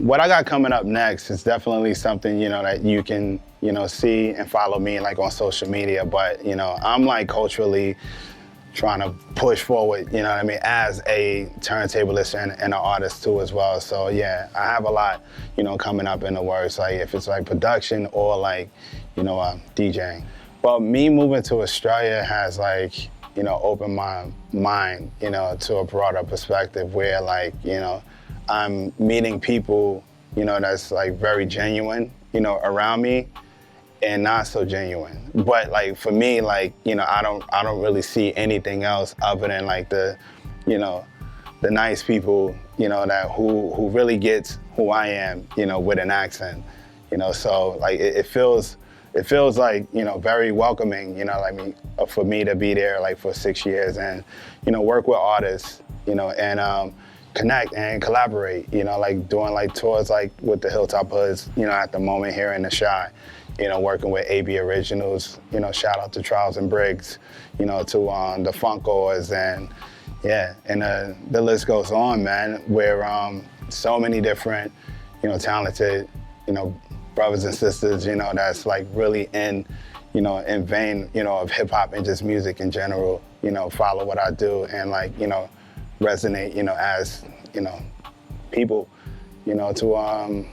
what I got coming up next is definitely something, that you can, see and follow me like on social media. But, I'm like culturally trying to push forward, as a turntablist and an artist too as well. So yeah, I have a lot, coming up in the works, like if it's like production or like, DJing. Well, me moving to Australia has like, opened my mind, to a broader perspective where like, I'm meeting people, that's like very genuine, around me and not so genuine. But like for me, like, I don't really see anything else other than like the nice people, that who really gets who I am, with an accent, so like it feels like, very welcoming, for me to be there like for 6 years and, work with artists, and connect and collaborate, like doing like tours like with the Hilltop Hoods, at the moment here in the Chi, working with AB Originals, shout out to Trials and Briggs, to the Funkors and yeah, and the list goes on, man, where so many different, talented, brothers and sisters, that's like really in vein, of hip hop and just music in general, follow what I do and like, resonate, as, people, to,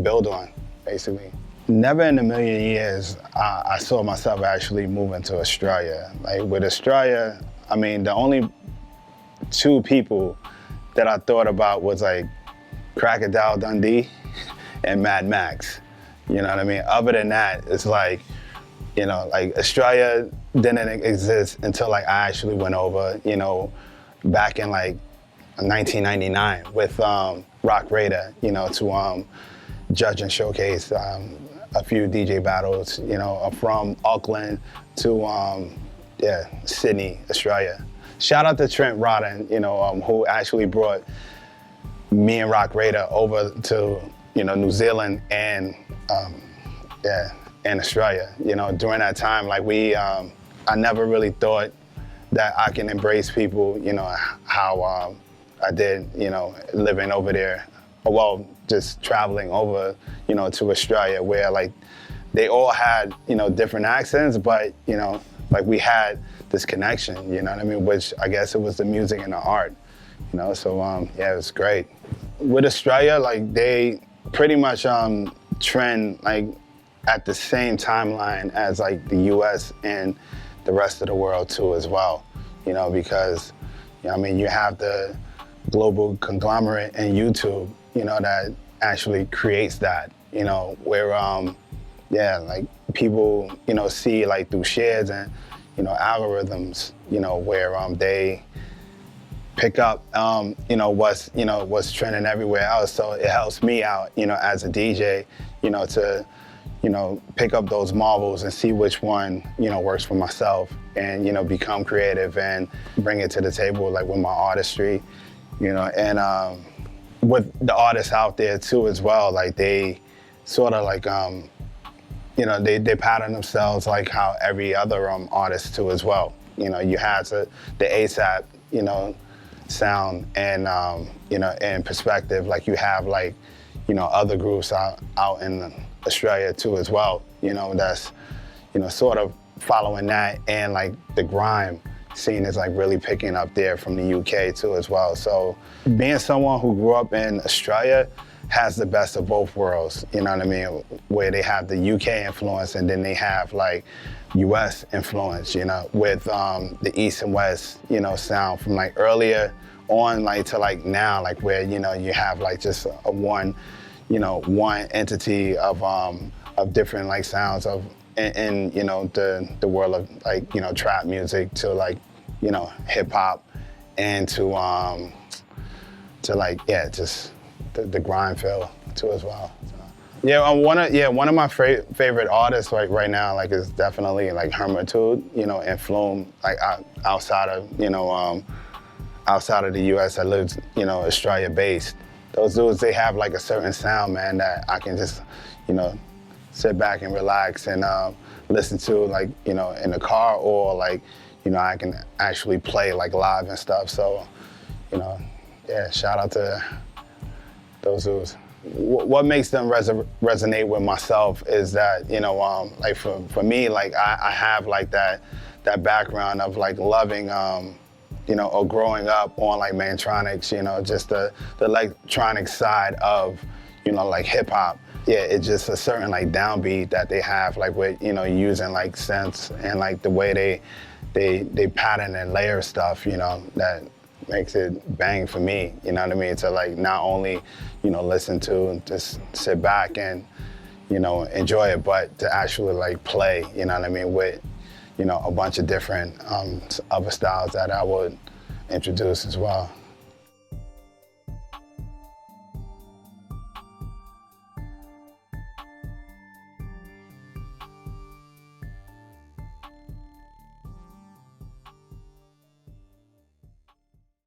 build on, basically. Never in a million years, I saw myself actually moving to Australia. Like with Australia, I mean, the only two people that I thought about was like Crocodile Dundee and Mad Max. You know what I mean? Other than that, it's like, like Australia didn't exist until like I actually went over, back in like 1999 with Rock Raider, to judge and showcase a few DJ battles, from Auckland to Sydney, Australia. Shout out to Trent Rodden, who actually brought me and Rock Raider over to, New Zealand and Australia. During that time, like I never really thought that I can embrace people, how I did, living over there. Well, just traveling over, to Australia where like they all had, different accents, but, like we had this connection, you know what I mean? Which I guess it was the music and the art, so yeah, it was great. With Australia, like they pretty much trend like at the same timeline as like the US and the rest of the world too as well, because, I mean, you have the global conglomerate and YouTube, that actually creates that, where, like people, see like through shares and, algorithms, where they pick up, what's trending everywhere else. So it helps me out, as a DJ, to, pick up those marbles and see which one, works for myself and, become creative and bring it to the table, like with my artistry, and with the artists out there too as well, like they sort of like, they pattern themselves like how every other artist too as well. You have the ASAP, sound and, and perspective, like you have like, other groups out in Australia too as well, that's, sort of following that, and like the grime scene is like really picking up there from the UK too as well. So being someone who grew up in Australia has the best of both worlds, you know what I mean? Where they have the UK influence and then they have like US influence, with the East and West, sound from like earlier on like to like now, like where, you have like just a one entity of different like sounds of in the world of like, trap music to like, hip hop and to like, just the grime feel too as well. So. Yeah, one of my favorite artists like right now like is definitely like Hermitude, and Flume, like outside of outside of the US that lives, Australia based. Those dudes, they have like a certain sound, man, that I can just, sit back and relax and listen to like, in the car or like, I can actually play like live and stuff. So, yeah, shout out to Those who's. What makes them resonate with myself is that, you know, like for me, like I have like that background of like loving, you know, or growing up on like Mantronics, you know, just the electronic side of, you know, like hip hop. Yeah, it's just a certain like downbeat that they have, like with, you know, using like synths and like the way they pattern and layer stuff, you know, that makes it bang for me, you know what I mean? To like not only, you know, listen to and just sit back and, you know, enjoy it, but to actually like play, you know what I mean, with, you know, a bunch of different other styles that I would introduce as well.